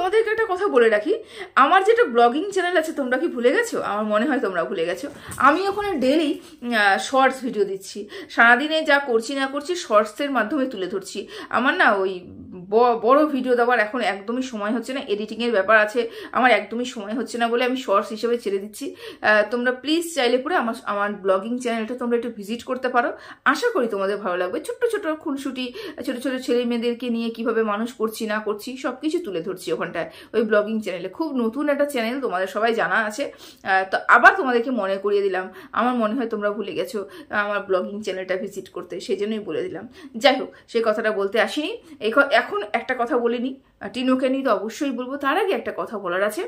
তোমাদেরকে একটা কথা বলে রাখি, আমার যেটা ব্লগিং চ্যানেল আছে তোমরা কি ভুলে গেছো? আমার মনে হয় তোমরা ভুলে গেছো। আমি ওখানে ডেইলি শর্টস ভিডিও দিচ্ছি, সারাদিনে যা করছি না করছি শর্টসের মাধ্যমে তুলে ধরছি। আমার না ওই বড় ভিডিও দেওয়ার এখন একদমই সময় হচ্ছে না, এডিটিংয়ের ব্যাপার আছে, আমার একদমই সময় হচ্ছে না বলে আমি শর্টস হিসেবে ছেড়ে দিচ্ছি। তোমরা প্লিজ চাইলে পরে আমার ব্লগিং চ্যানেলটা তোমরা একটু ভিজিট করতে পারো, আশা করি তোমাদের ভালো লাগবে। ছোট্ট ছোট খুনসুটি, ছোট ছোট ছেলে মেয়েদেরকে নিয়ে কিভাবে মানুষ করছি না করছি সব কিছু তুলে ধরছি ওখানটায়, ওই ব্লগিং চ্যানেলে। খুব নতুন একটা চ্যানেল, তোমাদের সবাই জানা আছে। তো আবার তোমাদেরকে মনে করিয়ে দিলাম, আমার মনে হয় তোমরা ভুলে গেছো আমার ব্লগিং চ্যানেলটা ভিজিট করতে, সেই জন্যই বলে দিলাম। যাই হোক, সেই কথাটা বলতে আসিনি। এখন একটা কথা বলিনি, টিনুকে নিয়ে তো অবশ্যই বলবো। তার আগে একটা কথা বলার আছে,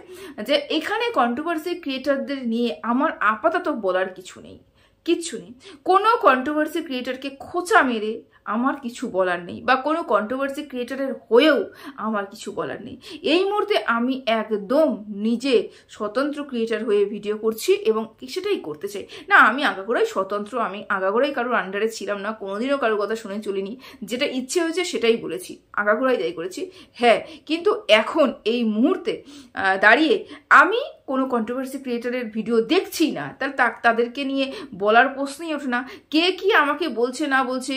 যে এখানে কন্ট্রোভার্সি ক্রিয়েটারদের নিয়ে আমার আপাতত বলার কিছু নেই, কিচ্ছু নেই। কোনো কন্ট্রোভার্সি ক্রিয়েটারকে খোঁচা মেরে আমার কিছু বলার নেই, বা কোনো কন্ট্রোভার্সি ক্রিয়েটারের হয়েও আমার কিছু বলার নেই। এই মুহূর্তে আমি একদম নিজে স্বতন্ত্র ক্রিয়েটার হয়ে ভিডিও করছি এবং সেটাই করতে চাই। না, আমি আগাগোড়াই স্বতন্ত্র, আমি আগাগোড়াই কারোর আন্ডারে ছিলাম না, কোনোদিনও কারোর কথা শুনে চলিনি। যেটা ইচ্ছে হয়েছে সেটাই বলেছি, আগাগোড়াই তাই করেছি। হ্যাঁ, কিন্তু এখন এই মুহূর্তে দাঁড়িয়ে আমি কোনো কন্ট্রোভার্সি ক্রিয়েটারের ভিডিও দেখছি না, তাহলে তাদেরকে নিয়ে বলার প্রশ্নই ওঠে না। কে কি আমাকে বলছে না বলছে,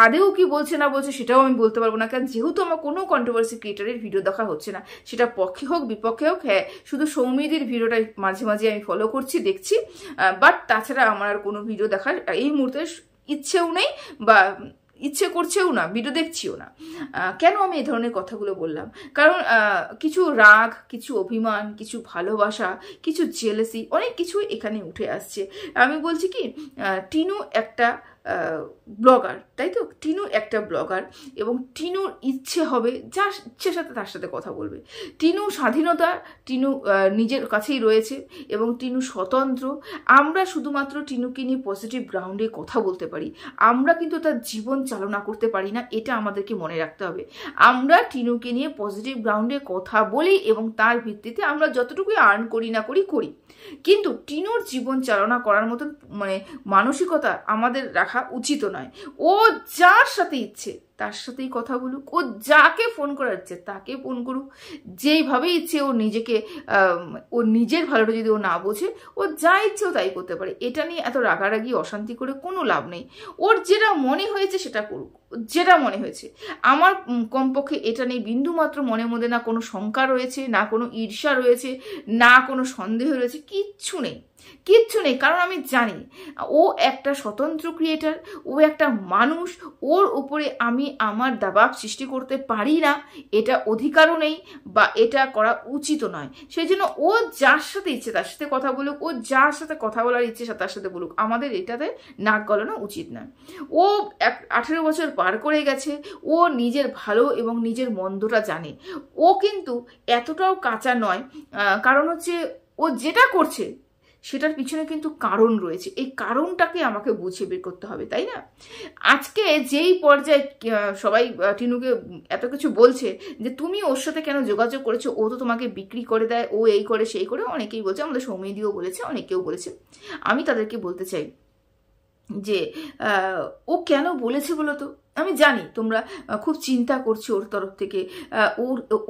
আদেও কি বলছে না বলছে, সেটাও আমি বলতে পারবো না, কারণ যেহেতু আমার কোনো কন্ট্রোভার্সি ক্রিয়েটারের ভিডিও দেখা হচ্ছে না, সেটা পক্ষে হোক বিপক্ষে হোক। হ্যাঁ, শুধু সৌমিদির ভিডিওটা মাঝে মাঝে আমি ফলো করছি, দেখছি, বাট তাছাড়া আমার আর কোনো ভিডিও দেখার এই মুহূর্তে ইচ্ছেও নেই, বা ইচ্ছে করছেও না, ভিডিও দেখছিও না। কেন আমি এই ধরনের কথাগুলো বললাম? কারণ কিছু রাগ, কিছু অভিমান, কিছু ভালোবাসা, কিছু জেলেসি, অনেক কিছু এখানে উঠে আসছে। আমি বলছি কি, টিনু একটা ব্লগার, তাই তো? টিনু একটা ব্লগার, এবং টিনুর ইচ্ছে হবে যার ইচ্ছে সাথে তার সাথে কথা বলবে। টিনু স্বাধীনতা, টিনু নিজের কাছেই রয়েছে এবং টিনু স্বতন্ত্র। আমরা শুধুমাত্র টিনুকে নিয়ে পজিটিভ গ্রাউন্ডে কথা বলতে পারি, আমরা কিন্তু তার জীবন চালনা করতে পারি না, এটা আমাদেরকে মনে রাখতে হবে। আমরা টিনুকে নিয়ে পজিটিভ গ্রাউন্ডে কথা বলি এবং তার ভিত্তিতে আমরা যতটুকু আর্ন করি না করি, কিন্তু টিনুর জীবন চালনা করার মতন মানসিকতা আমাদের রাখা উচিত নয়। ও যার সাথে ইচ্ছে তার সাথেই কথা বলুক, ও যাকে ফোন করার ইচ্ছে তাকে ফোন করুক, যেইভাবে ইচ্ছে ও নিজের ভালোটা যদি ও না বোঝে, ও যা ইচ্ছে ও তাই করতে পারে। এটা নিয়ে এত রাগারাগি অশান্তি করে কোনো লাভ নেই। ওর যেটা মনে হয়েছে সেটা করুক, যেটা মনে হয়েছে। আমার কমপক্ষে এটা নেই বিন্দুমাত্র মনের মধ্যে না কোনো শঙ্কা রয়েছে, না কোনো ঈর্ষা রয়েছে, না কোনো সন্দেহ রয়েছে, কিচ্ছু নেই। কারণ আমি জানি ও একটা স্বতন্ত্র ক্রিয়েটার, ও একটা মানুষ, ওর উপরে আমি আমার দাবাব সৃষ্টি করতে পারি না, এটা অধিকারও নেই, বা এটা করা উচিত নয়। সেই জন্য ও যার সাথে ইচ্ছে তার সাথে কথা বলুক, ও যার সাথে কথা বলার ইচ্ছে তার সাথে বলুক, আমাদের এটাতে নাক গলানো উচিত না। ও 18 বছর পার করে গেছে, ও নিজের ভালো এবং নিজের মন্দটা জানে। ও কিন্তু এতটাও কাঁচা নয়, কারণ হচ্ছে ও যেটা করছে সেটার পিছনে কিন্তু কারণ রয়েছে, এই কারণটাকে আমাকে বুঝিয়ে বের করতে হবে, তাই না? আজকে যেই পর্যায়ে সবাই টিনুকে এত কিছু বলছে যে তুমি ওর সাথে কেন যোগাযোগ করেছো, ও তো তোমাকে বিক্রি করে দেয়, ও এই করে সেই করে, অনেকেই বলছে, আমাদের সৌমিদিও বলেছে, অনেকেও বলেছে। আমি তাদেরকে বলতে চাই যে ও কেন বলেছে বলো তো? আমি জানি তোমরা খুব চিন্তা করছো ওর তরফ থেকে,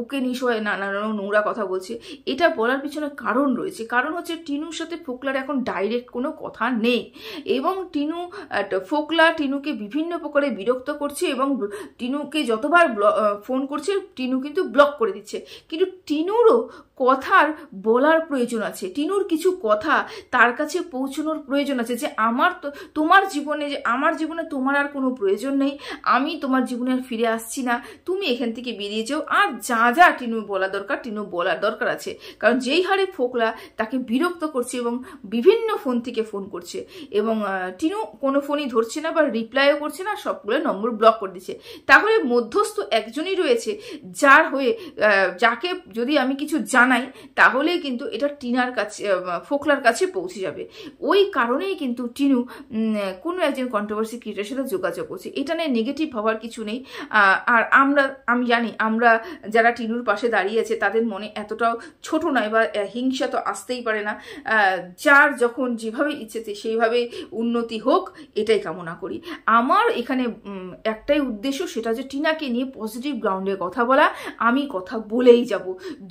ওকে নিয়ে সবাই নানা নোংরা কথা বলছে। এটা বলার পিছনে কারণ রয়েছে, কারণ হচ্ছে টিনুর সাথে ফোকলার এখন ডাইরেক্ট কোনো কথা নেই, এবং ফোকলা টিনুকে বিভিন্ন প্রকারে বিরক্ত করছে, এবং টিনুকে যতবার ফোন করছে টিনু কিন্তু ব্লক করে দিচ্ছে। কিন্তু টিনুরও কথার বলার প্রয়োজন আছে, টিনুর কিছু কথা তার কাছে পৌঁছানোর প্রয়োজন আছে, যে তোমার জীবনে, যে আমার জীবনে তোমার আর কোনো প্রয়োজন নেই, আমি তোমার জীবনে আর ফিরে আসছি না, তুমি এখান থেকে বেরিয়ে যাও। আর যা যা টিনু বলা দরকার টিনু বলার দরকার আছে, কারণ যেই হারে ফোকলা তাকে বিরক্ত করছে এবং বিভিন্ন ফোন থেকে ফোন করছে, এবং টিনু কোনো ফোনই ধরছে না বা রিপ্লাইও করছে না, সবগুলো নম্বর ব্লক করে দিচ্ছে। তাহলে মধ্যস্থ একজনই রয়েছে, যার হয়ে যাকে যদি আমি কিছু জানাই তাহলে কিন্তু এটা টিনার কাছে, ফোকলার কাছে পৌঁছে যাবে। ওই কারণেই কিন্তু টিনু কোনো একজন কন্ট্রোভার্সি ক্রিয়েটারের সাথে যোগাযোগ করছে। এটা নিয়ে নেগেটিভ ভাবার কিছু নেই। আর আমি জানি আমরা যারা টিনুর পাশে দাঁড়িয়ে আছে তাদের মনে এতটাও ছোট নয়, বা হিংসা তো আসতেই পারে না। যার যখন যেভাবে ইচ্ছেতে সেইভাবে উন্নতি হোক, এটাই কামনা করি। আমার এখানে একটাই উদ্দেশ্য, সেটা হচ্ছে টিনাকে নিয়ে পজিটিভ গ্রাউন্ডে কথা বলা। আমি কথা বলেই যাব,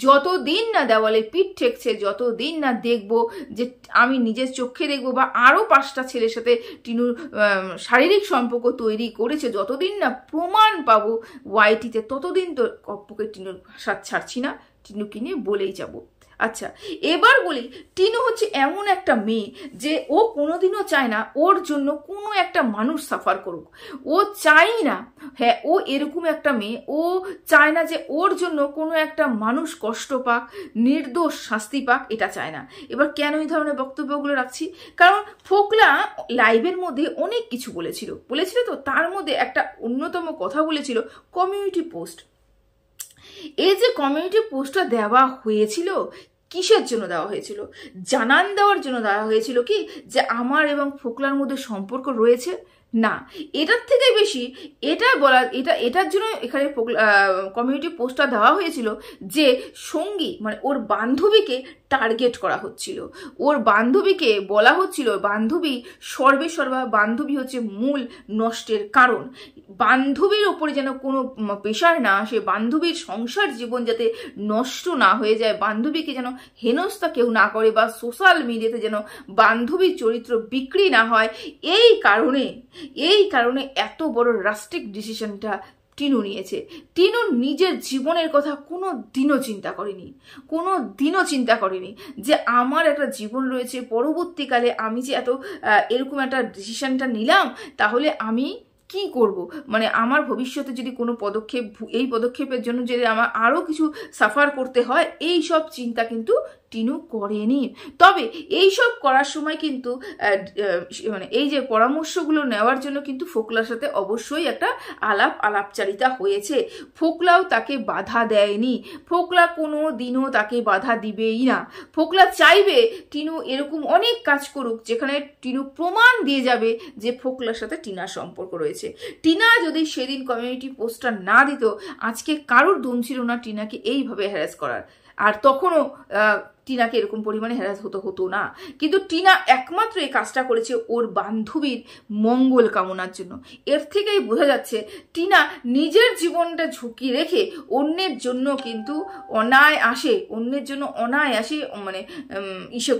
যতদিন না দেওয়ালে পিঠ ঠেকছে, যতদিন না দেখবো যে আমি নিজের চোখে দেখবো বা আরও 5টা ছেলের সাথে টিনুর শারীরিক সম্পর্ক তৈরি করেছে, যতদিন না প্রমাণ পাবো ওয়াইটিতে, ততদিন তো কপ্পকে টিনুর সাথ ছাড়ছি না, টিনুকে নিয়ে বলেই যাব। আচ্ছা, এবার বলি, টিনু হচ্ছে এমন একটা মেয়ে যে ও কোনোদিনও চায় না ওর জন্য কোনো একটা মানুষ সাফার করুক। ও চাই না, হ্যাঁ, ও এরকম একটা মেয়ে, ও চায় না যে ওর জন্য কোনো একটা মানুষ কষ্ট পাক, নির্দোষ শাস্তি পাক, এটা চায় না। এবার কেন এই ধরনের বক্তব্যগুলো রাখছি? কারণ ফোকলা লাইভের মধ্যে অনেক কিছু বলেছিল, তো তার মধ্যে একটা অন্যতম কথা বলেছিল কমিউনিটি পোস্ট। এই যে কমিউনিটি পোস্টটা দেওয়া হয়েছিল, কিসের জন্য দেওয়া হয়েছিল? জানান দেওয়ার জন্য দেওয়া হয়েছিল কি যে আমার এবং ফোকলার মধ্যে সম্পর্ক রয়েছে? না, এটার থেকে বেশি এটার জন্য এখানে কমিউনিটি পোস্টটা দেওয়া হয়েছিল যে সঙ্গী মানে ওর বান্ধবীকে টার্গেট করা হচ্ছিল, ওর বান্ধবীকে বলা হচ্ছিল বান্ধবী সর্বেসর্বা, বান্ধবী হচ্ছে মূল নষ্টের কারণ, বান্ধবীর ওপরে যেন কোনো প্রেশার না আসে, বান্ধবীর সংসার জীবন যাতে নষ্ট না হয়ে যায়, বান্ধবীকে যেন হেনস্থা কেউ না করে, বা সোশ্যাল মিডিয়াতে যেন বান্ধবীর চরিত্র বিক্রি না হয়। এই কারণে এত বড় রাস্টিক ডিসিশনটা টিনু নিয়েছে। টিনু নিজের জীবনের কথা কোনো দিনও চিন্তা করেনি যে আমার একটা জীবন রয়েছে, পরবর্তীকালে আমি যে এরকম একটা ডিসিশনটা নিলাম, তাহলে আমি কি করব, মানে আমার ভবিষ্যতে যদি কোনো এই পদক্ষেপের জন্য যদি আমার আরও কিছু সাফার করতে হয়, এই সব চিন্তা কিন্তু টিনু করেনি। তবে এই সব করার সময় কিন্তু মানে এই যে পরামর্শগুলো নেওয়ার জন্য কিন্তু ফোকলার সাথে অবশ্যই একটা আলাপচারিতা হয়েছে। ফোকলাও তাকে বাধা দেয়নি, ফোকলা কোনো দিনও তাকে বাধা দিবেই না। ফোকলা চাইবে টিনু এরকম অনেক কাজ করুক যেখানে টিনু প্রমাণ দিয়ে যাবে যে ফোকলার সাথে টিনার সম্পর্ক রয়েছে। টিনা যদি সেদিন কমিউনিটি পোস্টটা না দিত, আজকে কারোর দম ছিল না টিনাকে এইভাবে হ্যারাস করার, আর তখনও টিনাকে এরকম পরিমাণে হ্যারাস হতো না। কিন্তু টিনা একমাত্র এই কাজটা করেছে ওর বান্ধবীর মঙ্গল কামনার জন্য। এর থেকেই বোঝা যাচ্ছে টিনা নিজের জীবনটা ঝুঁকি রেখে অন্যের জন্য কিন্তু অনায়াসে মানে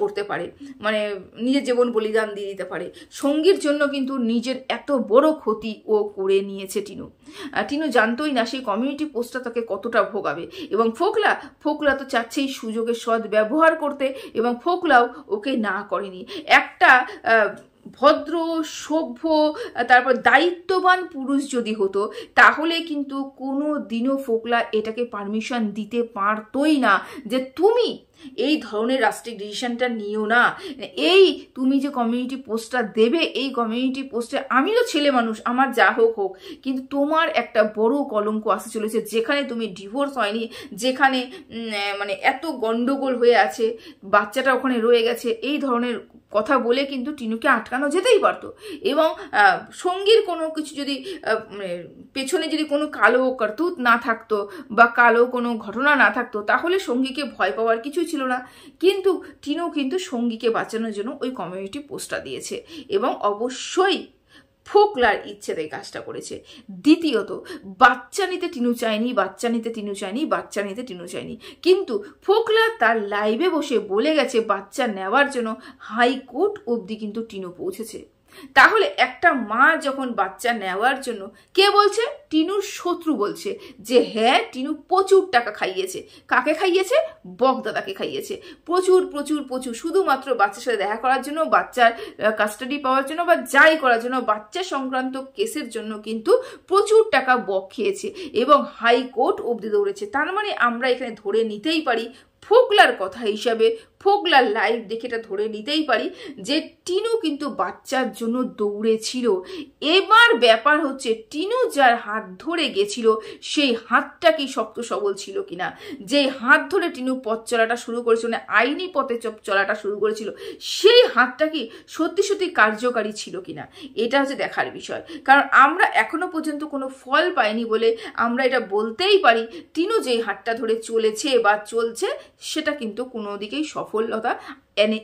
করতে পারে, মানে নিজের জীবন বলিদান দিয়ে দিতে পারে। সঙ্গীর জন্য কিন্তু নিজের এত বড় ক্ষতি ও করে নিয়েছে টিনু জানতোই না সেই কমিউনিটি পোস্টটা তাকে কতটা ভোগাবে। এবং ফোকলা তো চাচ্ছেই সুযোগের সৎ ব্যবহার করতে, এবং ফোকলাও ওকে না করেনি। একটা ভদ্র, সভ্য, তারপর দায়িত্ববান পুরুষ যদি হতো, তাহলে কিন্তু কোনো দিনও ফোকলা এটাকে পারমিশন দিতে পারতোই না যে তুমি এই ধরনের রাষ্ট্রিক ডিসিশনটা নিও না। তুমি যে কমিউনিটি পোস্টটা দেবে, এই কমিউনিটি পোস্টে আমিও ছেলে মানুষ, আমার যা হোক, কিন্তু তোমার একটা বড় কলঙ্ক আসতে চলেছে, যেখানে তুমি ডিভোর্স হয়নি, যেখানে মানে এত গন্ডগোল হয়ে আছে, বাচ্চাটা ওখানে রয়ে গেছে, এই ধরনের কথা বলে কিন্তু টিনুকে আটকানো যেতেই পারতো। এবং সঙ্গীর কোনো কিছু যদি পেছনে যদি কোনো কালো করতুত না থাকতো বা কালো কোনো ঘটনা না থাকতো, তাহলে সঙ্গীকে ভয় পাওয়ার কিছুই ছিল না। কিন্তু টিনু কিন্তু সঙ্গীকে বাঁচানোর জন্য ওই কমিউনিটি পোস্টটা দিয়েছে, এবং অবশ্যই ফোকলার ইচ্ছেতে কাজটা করেছে। দ্বিতীয়ত, বাচ্চা নিতে টিনু চায়নি, কিন্তু ফোকলা তার লাইভে বসে বলে গেছে বাচ্চা নেওয়ার জন্য হাইকোর্ট অবধি কিন্তু টিনু পৌঁছেছে। তাহলে একটা মা যখন বাচ্চা নেওয়ার জন্য, কে বলছে? টিনুর শত্রু বলছে যে হ্যাঁ, টিনু প্রচুর টাকা খাইয়েছে। কাকে খাইয়েছে? বকদাদাকে খাইয়েছে। প্রচুর, শুধুমাত্র বাচ্চার সাথে দেখা করার জন্য, বাচ্চার কাস্টাডি পাওয়ার জন্য, বা যাই করার জন্য, বাচ্চা সংক্রান্ত কেসের জন্য কিন্তু প্রচুর টাকা বক খেয়েছে এবং হাইকোর্ট অবধি দৌড়েছে। তার মানে আমরা এখানে ধরে নিতেই পারি ফোকলার কথা হিসাবে ফোকলার লাইভ দেখে এটা ধরে নিতেই পারি যে টিনু কিন্তু বাচ্চার জন্য দৌড়েছিল। এবার ব্যাপার হচ্ছে টিনু যার হাত ধরে গেছিল সেই হাতটা কি শক্ত সবল ছিল কিনা, যে হাত ধরে টিনু পথ চলাটা শুরু করেছিল, মানে আইনি পথে চলাটা শুরু করেছিল, সেই হাতটা কি সত্যি সত্যি কার্যকারী ছিল কিনা, এটা হচ্ছে দেখার বিষয়। কারণ আমরা এখনো পর্যন্ত কোনো ফল পাইনি বলে আমরা এটা বলতেই পারি টিনু যেই হাতটা ধরে চলেছে বা চলছে সেটা কিন্তু কোনো দিকেই সফলতা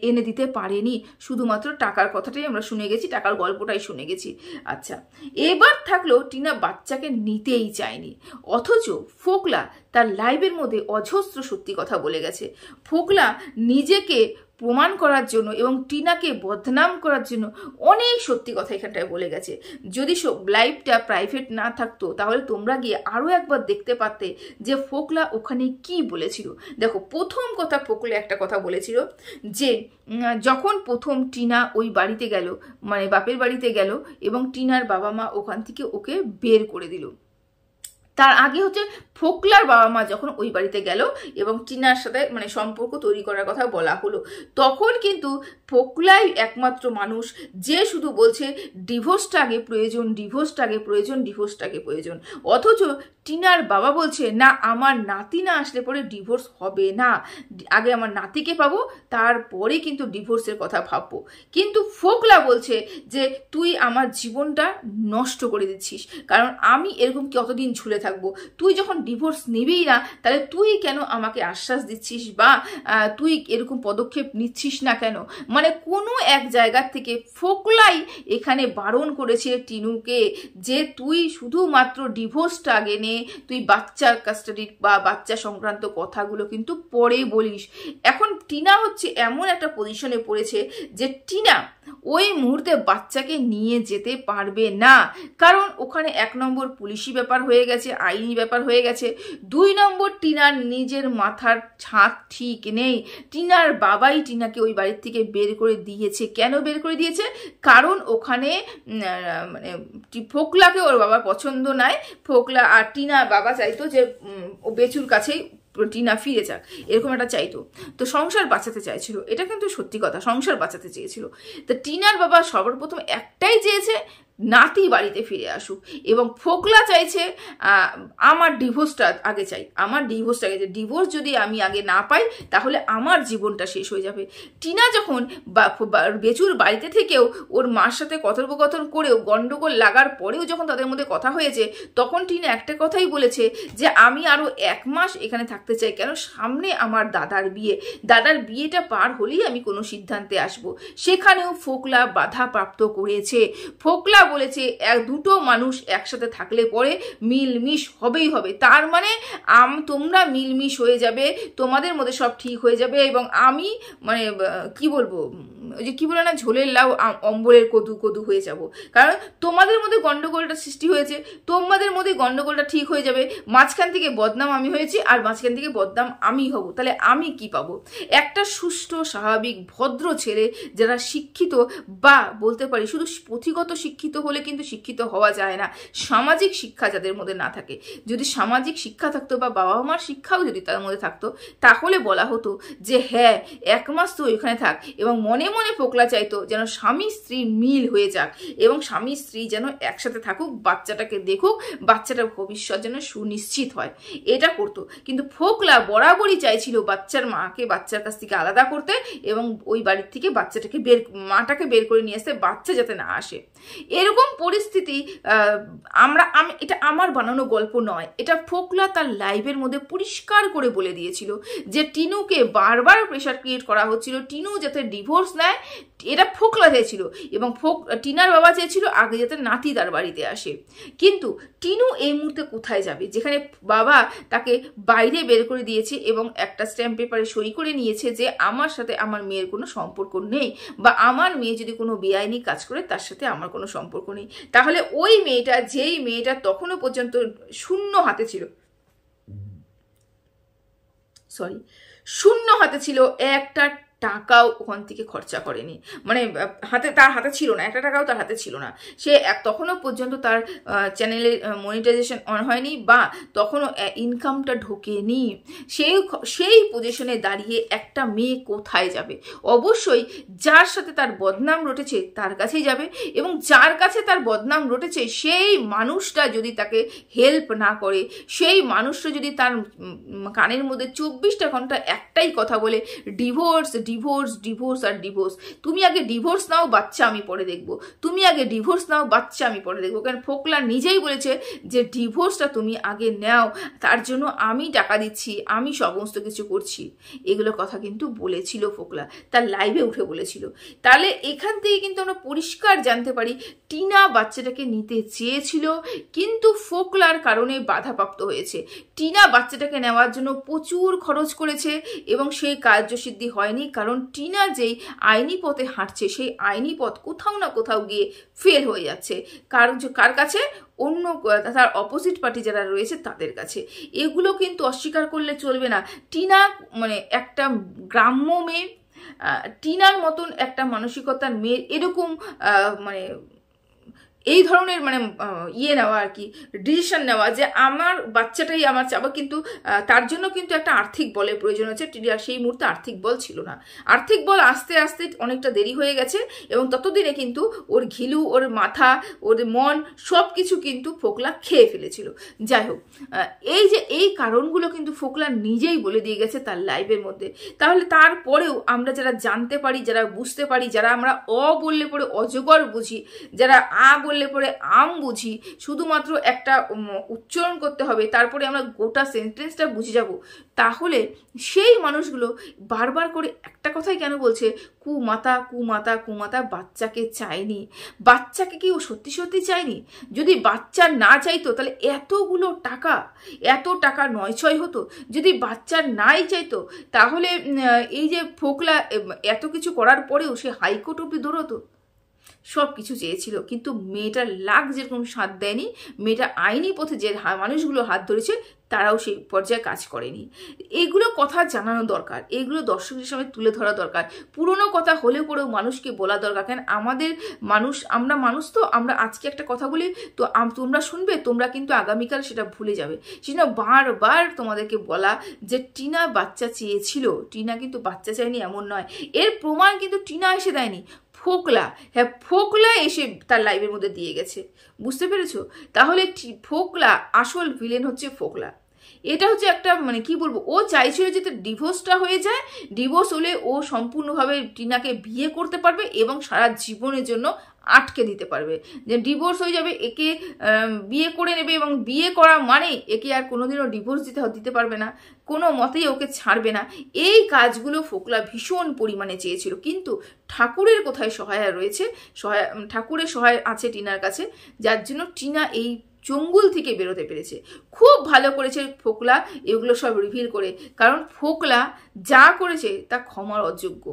এনে দিতে পারেনি। শুধুমাত্র টাকার কথাটাই আমরা শুনে গেছি, টাকার গল্পটাই শুনে গেছি। আচ্ছা, এবার থাকলো টিনা বাচ্চাকে নিতেই চায়নি, অথচ ফোকলা তার লাইভের মধ্যে অজস্র সত্যি কথা বলে গেছে। ফোকলা নিজেকে প্রমাণ করার জন্য এবং টিনাকে বদনাম করার জন্য অনেক সত্যি কথা এখানটায় বলে গেছে। যদি লাইভটা প্রাইভেট না থাকতো তাহলে তোমরা গিয়ে আরও একবার দেখতে পারতে যে ফোকলা ওখানে কি বলেছিল। দেখো, প্রথম কথা ফোকলা একটা কথা বলেছিল যে যখন প্রথম টিনা ওই বাড়িতে গেল, মানে বাপের বাড়িতে গেল এবং টিনার বাবা মা ওখান থেকে ওকে বের করে দিল, তার আগে হচ্ছে ফোকলার বাবা মা যখন ওই বাড়িতে গেল এবং টিনার সাথে মানে সম্পর্ক তৈরি করার কথা বলা হলো, তখন কিন্তু ফোকলাই একমাত্র মানুষ যে শুধু বলছে ডিভোর্সটা আগে প্রয়োজন, ডিভোর্সটা আগে প্রয়োজন, ডিভোর্সটা আগে প্রয়োজন। অথচ টিনার বাবা বলছে না, আমার নাতি না আসলে পরে ডিভোর্স হবে না, আগে আমার নাতিকে পাবো তারপরে কিন্তু ডিভোর্সের কথা ভাববো। কিন্তু ফোকলা বলছে যে তুই আমার জীবনটা নষ্ট করে দিচ্ছিস, কারণ আমি এরকম কতদিন ঝুলে থাকবো, তুই যখন ডিভোর্স নিবিই না তাহলে তুই কেন আমাকে আশ্বাস দিচ্ছিস বা তুই এরকম পদক্ষেপ নিচ্ছিস না কেন। মানে কোনো এক জায়গার থেকে ফোকলাই এখানে বারণ করেছে টিনুকে যে তুই শুধুমাত্র ডিভোর্সটা আগে নে, তুই বাচ্চার কাস্টাডি বা বাচ্চা সংক্রান্ত কথাগুলো কিন্তু পরে বলিস। এখন টিনা হচ্ছে এমন একটা পজিশনে পড়েছে যে টিনা ওই মুহূর্তে বাচ্চাকে নিয়ে যেতে পারবে না, কারণ ওখানে 1 নম্বর পুলিশি ব্যাপার হয়ে গেছে, আইনি ব্যাপার হয়ে গেছে। 2 নম্বর টিনার নিজের মাথার ছাদ ঠিক নেই। টিনার বাবাই টিনাকে ওই বাড়ির থেকে বের করে দিয়েছে। কেন বের করে দিয়েছে? কারণ ওখানে মানে ফোকলাকে ওর বাবা পছন্দ নয়। ফোকলা আর টিনার বাবা চাইতো যে ও বেচুর কাছেই টিনা ফিরে যাক, এরকম একটা চাইতো। তো সংসার বাঁচাতে চাইছিল, এটা কিন্তু সত্যি কথা, সংসার বাঁচাতে চেয়েছিল। তো টিনার বাবা সর্বপ্রথম একটাই চেয়েছে নাতি বাড়িতে ফিরে আসুক, এবং ফোকলা চাইছে আমার ডিভোর্সটা আগে চাই, আমার ডিভোর্সটা আগে চাই, ডিভোর্স যদি আমি আগে না পাই তাহলে আমার জীবনটা শেষ হয়ে যাবে। টিনা যখন বেচুর বাড়িতে থেকেও ওর মার সাথে কথোপকথন করেও গন্ডগোল লাগার পরেও যখন তাদের মধ্যে কথা হয়েছে, তখন টিনা একটা কথাই বলেছে যে আমি আরও 1 মাস এখানে থাকতে চাই, কেন সামনে আমার দাদার বিয়ে, দাদার বিয়েটা পার হলেই আমি কোনো সিদ্ধান্তে আসব। সেখানেও ফোকলা বাধা প্রাপ্ত করেছে। ফোকলা বলেছে দুটো মানুষ একসাথে থাকলে পরে মিলমিশ হবেই হবে, তার মানে তোমরা মিলমিশ হয়ে যাবে, তোমাদের মধ্যে সব ঠিক হয়ে যাবে, এবং আমি মানে কি বলবো, ওই যে কি বলে না, ঝোলের লাউ অম্বলের কদু কদু হয়ে যাব। কারণ তোমাদের মধ্যে গন্ডগোলটা সৃষ্টি হয়েছে, তোমাদের মধ্যে গন্ডগোলটা ঠিক হয়ে যাবে, মাঝখান থেকে বদনাম আমি হয়েছি আর মাঝখান থেকে বদনাম আমি হব, তাহলে আমি কি পাবো? একটা সুষ্ঠু স্বাভাবিক ভদ্র ছেলে যারা শিক্ষিত, বা বলতে পারি শুধু পুঁথিগত শিক্ষিত হলে কিন্তু শিক্ষিত হওয়া যায় না, সামাজিক শিক্ষা যাদের মধ্যে না থাকে, যদি সামাজিক শিক্ষা থাকতো বা বাবা মার শিক্ষাও যদি তার মধ্যে থাকতো, তাহলে বলা হতো যে হ্যাঁ 1 মাস তো ওইখানে থাক। এবং মনে মনে ফোকলা চাইতো যেন স্বামী স্ত্রী মিল হয়ে যাক এবং স্বামী স্ত্রী যেন একসাথে থাকুক, বাচ্চাটাকে দেখুক, বাচ্চাটার ভবিষ্যৎ যেন সুনিশ্চিত হয়, এটা করতো। কিন্তু ফোকলা বরাবরই চাইছিল বাচ্চার মাকে বাচ্চার কাছ থেকে আলাদা করতে এবং ওই বাড়ির থেকে বাচ্চাটাকে মাটাকে বের করে নিয়ে আসতে, বাচ্চা যাতে না আসে। এরকম পরিস্থিতি এটা আমার বানানো গল্প নয়, এটা ফোকলা তার লাইভের মধ্যে পরিষ্কার করে বলে দিয়েছিল যে টিনুকে বারবার প্রেশার ক্রিয়েট করা হচ্ছিল টিনু যাতে ডিভোর্স নেয়, এটা ফোকলা চেয়েছিল। এবং টিনার বাবা চেয়েছিল আগে যাতে নাতি তার বাড়িতে আসে। কিন্তু টিনু এই মুহূর্তে কোথায় যাবে, যেখানে বাবা তাকে বাইরে বের করে দিয়েছে এবং একটা স্ট্যাম্প পেপারে সই করে নিয়েছে যে আমার সাথে আমার মেয়ের কোনো সম্পর্ক নেই, বা আমার মেয়ে যদি কোনো বেআইনি কাজ করে তার সাথে আমার কোনো সম্পর্ক নেই। তাহলে ওই মেয়েটা, যেই মেয়েটা তখনও পর্যন্ত শূন্য হাতে ছিল, একটা টাকাও ওখান থেকে খরচা করেনি, মানে তার হাতে ছিল না, একটা টাকাও তার হাতে ছিল না। সে তখনও পর্যন্ত তার চ্যানেলের মনিটাইজেশন অন হয়নি বা তখনও ইনকামটা ঢোকেনি। সেই পজিশনে দাঁড়িয়ে একটা মেয়ে কোথায় যাবে? অবশ্যই যার সাথে তার বদনাম রটেছে তার কাছেই যাবে, এবং যার কাছে তার বদনাম রটেছে সেই মানুষটা যদি তাকে হেল্প না করে, সেই মানুষটা যদি তার কানের মধ্যে 24টা ঘন্টা একটাই কথা বলে, ডিভোর্স ডিভোর্স ডিভোর্স আর ডিভোর্স, তুমি আগে ডিভোর্স নাও, বাচ্চা আমি পরে দেখবো, তুমি আগে ডিভোর্স নাও, বাচ্চা আমি পরে দেখবো। কারণ ফোকলা নিজেই বলেছে যে ডিভোর্সটা তুমি আগে নাও, তার জন্য আমি টাকা দিচ্ছি, আমি সমস্ত কিছু করছি। এগুলো কথা কিন্তু বলেছিল ফোকলা, তার লাইভে উঠে বলেছিল। তাহলে এখান থেকে কিন্তু আমরা পরিষ্কার জানতে পারি টিনা বাচ্চাটাকে নিতে চেয়েছিল, কিন্তু ফোকলার কারণে বাধাপ্রাপ্ত হয়েছে। টিনা বাচ্চাটাকে নেওয়ার জন্য প্রচুর খরচ করেছে এবং সেই কার্যসিদ্ধি হয়নি, কারণ টিনা যেই আইনি পথে হাঁটছে সেই আইনি পথ কোথাও না কোথাও গিয়ে ফেল হয়ে যাচ্ছে। কার কাছে? অন্য তার অপোজিট পার্টি যারা রয়েছে তাদের কাছে। এগুলো কিন্তু অস্বীকার করলে চলবে না। টিনা মানে একটা গ্রাম্য মেয়ে, টিনার মতন একটা মানসিকতার মেয়ের এরকম মানে এই ধরনের মানে নেওয়া আর কি, ডিসিশন নেওয়া যে আমার বাচ্চাটাই আমার চাবো, কিন্তু তার জন্য কিন্তু একটা আর্থিক বলের প্রয়োজন হচ্ছে। সেই মুহূর্তে আর্থিক বল ছিল না, আর্থিক বল আস্তে আস্তে অনেকটা দেরি হয়ে গেছে, এবং ততদিনে কিন্তু ওর ঘিলু, ওর মাথা, ওর মন সব কিছু কিন্তু ফোকলা খেয়ে ফেলেছিল। যাই হোক, এই কারণগুলো কিন্তু ফোকলা নিজেই বলে দিয়ে গেছে তার লাইভের মধ্যে। তাহলে তারপরেও আমরা যারা জানতে পারি, যারা বুঝতে পারি, যারা আমরা বললে পরে অজগর বুঝি, যারা বললে পরে আম বুঝি, শুধুমাত্র একটা উচ্চারণ করতে হবে তারপরে আমরা গোটা সেন্টেন্সটা বুঝে যাব, তাহলে সেই মানুষগুলো বারবার করে একটা কথাই কেন বলছে কুমাতা কুমাতা কুমাতা? বাচ্চাকে চায়নি। বাচ্চাকে কি ও সত্যি সত্যি চায়নি? যদি বাচ্চা না চাইতো তাহলে এত টাকা নয় ছয় হতো। যদি বাচ্চা নাই চাইতো তাহলে এই যে ফোকলা এত কিছু করার পরেও সে হাইকোর্ট অব্দি দৌড়তো। সব কিছু চেয়েছিল, কিন্তু মেয়েটার লাগ যেরকম সাথ দেয়নি, মেয়েটা আইনি পথে যে মানুষগুলো হাত ধরেছে তারাও সেই পর্যায়ে কাজ করেনি। এগুলো কথা জানানো দরকার, এগুলো দর্শকদের সামনে তুলে ধরা দরকার। পুরনো কথা হলে পরেও মানুষকে বলা দরকার। কেন আমাদের আমরা মানুষ তো, আমরা আজকে একটা কথা বলি তো তোমরা শুনবে, তোমরা কিন্তু আগামীকাল সেটা ভুলে যাবে। সেজন্য বারবার তোমাদেরকে বলা যে টিনা বাচ্চা চেয়েছিল, টিনা কিন্তু বাচ্চা চায়নি এমন নয়। এর প্রমাণ কিন্তু টিনা এসে দেয়নি, ফোকলা, হ্যাঁ ফোকলা এসে তার লাইভের মধ্যে দিয়ে গেছে। বুঝতে পেরেছো? তাহলে ফোকলা, আসল ভিলেন হচ্ছে ফোকলা। এটা হচ্ছে একটা মানে কি বলবো, ও চাইছিল যে ডিভোর্সটা হয়ে যায়, ডিভোর্স হলে ও সম্পূর্ণভাবে টিনাকে বিয়ে করতে পারবে এবং সারা জীবনের জন্য আটকে দিতে পারবে, যে ডিভোর্স হয়ে যাবে, একে বিয়ে করে নেবে এবং বিয়ে করা মানে একে আর কোনোদিনও ডিভোর্স দিতে পারবে না, কোনো মতেই ওকে ছাড়বে না। এই কাজগুলো ফোকলা ভীষণ পরিমাণে চেয়েছিল, কিন্তু ঠাকুরের কোথায় সহায় রয়েছে, ঠাকুরের সহায় আছে টিনার কাছে, যার জন্য টিনা এই জঙ্গল থেকে বেরোতে পেরেছে। খুব ভালো করেছে ফোকলা এগুলো সব রিভিল করে, কারণ ফোকলা যা করেছে তা ক্ষমার অযোগ্য,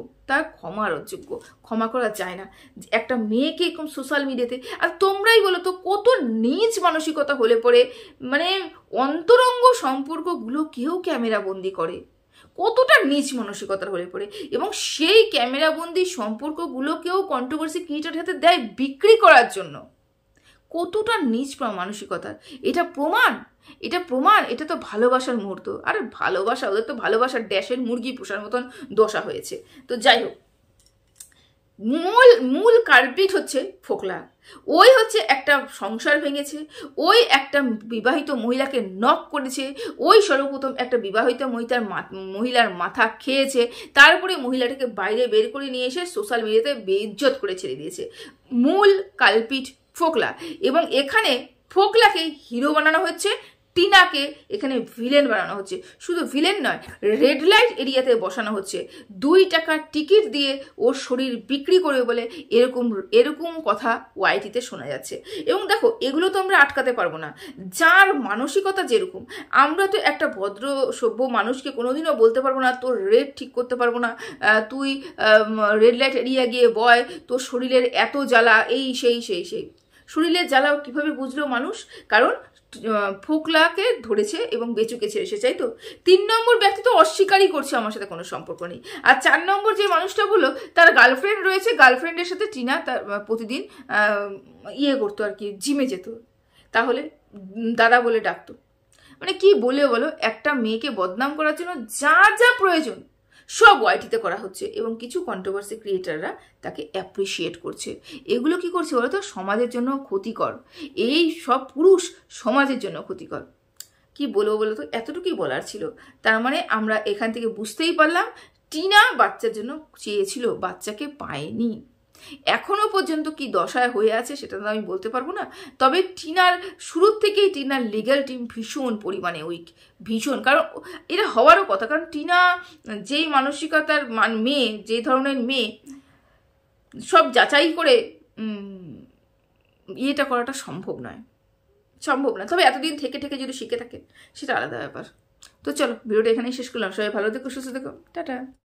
ক্ষমা করা যায় না। একটা মেয়েকে এরকম সোশ্যাল মিডিয়াতে, আর তোমরাই বলো তো কত নীচ মানসিকতা হলে পরে মানে অন্তরঙ্গ সম্পর্কগুলো কেউ ক্যামেরা বন্দি করে, কতটা নীচ মানসিকতার হলে পড়ে, এবং সেই ক্যামেরাবন্দি সম্পর্কগুলোকেও কন্ট্রোভার্সি ক্রিয়েটার হাতে দেয় বিক্রি করার জন্য। কতটা নীচ মানসিকতার এটা প্রমাণ, এটা তো ভালোবাসার মুহূর্ত। আর ভালোবাসা, ওদের তো ভালোবাসার ড্যাশের মুরগি পোষার মতন দশা হয়েছে। তো যাই হোক, মূল কালপ্রিট হচ্ছে ফোকলা। ওই হচ্ছে একটা সংসার ভেঙেছে, ওই একটা বিবাহিত মহিলাকে নক করেছে, ওই সর্বপ্রথম একটা বিবাহিত মহিলার মাথা খেয়েছে, তারপরে মহিলাটাকে বাইরে বের করে নিয়ে এসে সোশ্যাল মিডিয়াতে বেইজ্জত করে ছেড়ে দিয়েছে। মূল কালপ্রিট ফোকলা, এবং এখানে ফোকলাকে হিরো বানানো হচ্ছে, টিনাকে এখানে ভিলেন বানানো হচ্ছে। শুধু ভিলেন নয়, রেড লাইট এরিয়াতে বসানো হচ্ছে, 2 টাকার টিকিট দিয়ে ওর শরীর বিক্রি করে বলে এরকম কথা ওয়াইটিতে শোনা যাচ্ছে। এবং দেখো, এগুলো তো আমরা আটকাতে পারবো না, যার মানসিকতা যেরকম। আমরা তো একটা ভদ্র সভ্য মানুষকে কোনোদিনও বলতে পারবো না তোর রেড ঠিক করতে পারবো না, তুই রেড লাইট এরিয়া গিয়ে বয়, তোর শরীরের এত জ্বালা, এই সেই শরীরের জ্বালা কিভাবে বুঝলো মানুষ? কারণ ফোকলাকে ধরেছে এবং বেচুকে ছেড়েছে, তাই তো? 3 নম্বর ব্যক্তি তো অস্বীকারই করছে আমার সাথে কোনো সম্পর্ক নেই। আর 4 নম্বর যে মানুষটা বললো তার গার্লফ্রেন্ড রয়েছে, গার্লফ্রেন্ডের সাথে টিনা তার প্রতিদিন ইয়ে করতো আর কি, জিমে যেত, তাহলে দাদা বলে ডাকতো। মানে কি বলে বলো, একটা মেয়েকে বদনাম করার জন্য যা যা প্রয়োজন সব ওয়াইটিতে করা হচ্ছে এবং কিছু কন্ট্রোভার্সি ক্রিয়েটাররা তাকে অ্যাপ্রিসিয়েট করছে। এগুলো কি করছে বলো তো? সমাজের জন্য ক্ষতিকর। এই সব পুরুষ সমাজের জন্য ক্ষতিকর। কি বলবো বলো তো? এতটুকুই বলার ছিল। তার মানে আমরা এখান থেকে বুঝতেই পারলাম টিনা বাচ্চার জন্য চেয়েছিল, বাচ্চাকে পায়নি। এখনো পর্যন্ত কি দশায় হয়ে আছে সেটা তো আমি বলতে পারবো না, তবে টিনার শুরুর থেকেই টিনার লিগ্যাল টিম ভীষণ পরিমাণে উইক, ভীষণ। কারণ এটা হওয়ারও কথা, কারণ টিনা যেই মানসিকতার মেয়ে, যে ধরনের মেয়ে, সব যাচাই করে ইয়েটা করাটা সম্ভব নয়, সম্ভব না। তবে এতদিন থেকে থেকে যদি শিখে থাকে সেটা আলাদা ব্যাপার। তো চলো ভিডিওটা এখানেই শেষ করলাম। সবাই ভালো থেকো, সুস্থ থেকো, টাটা।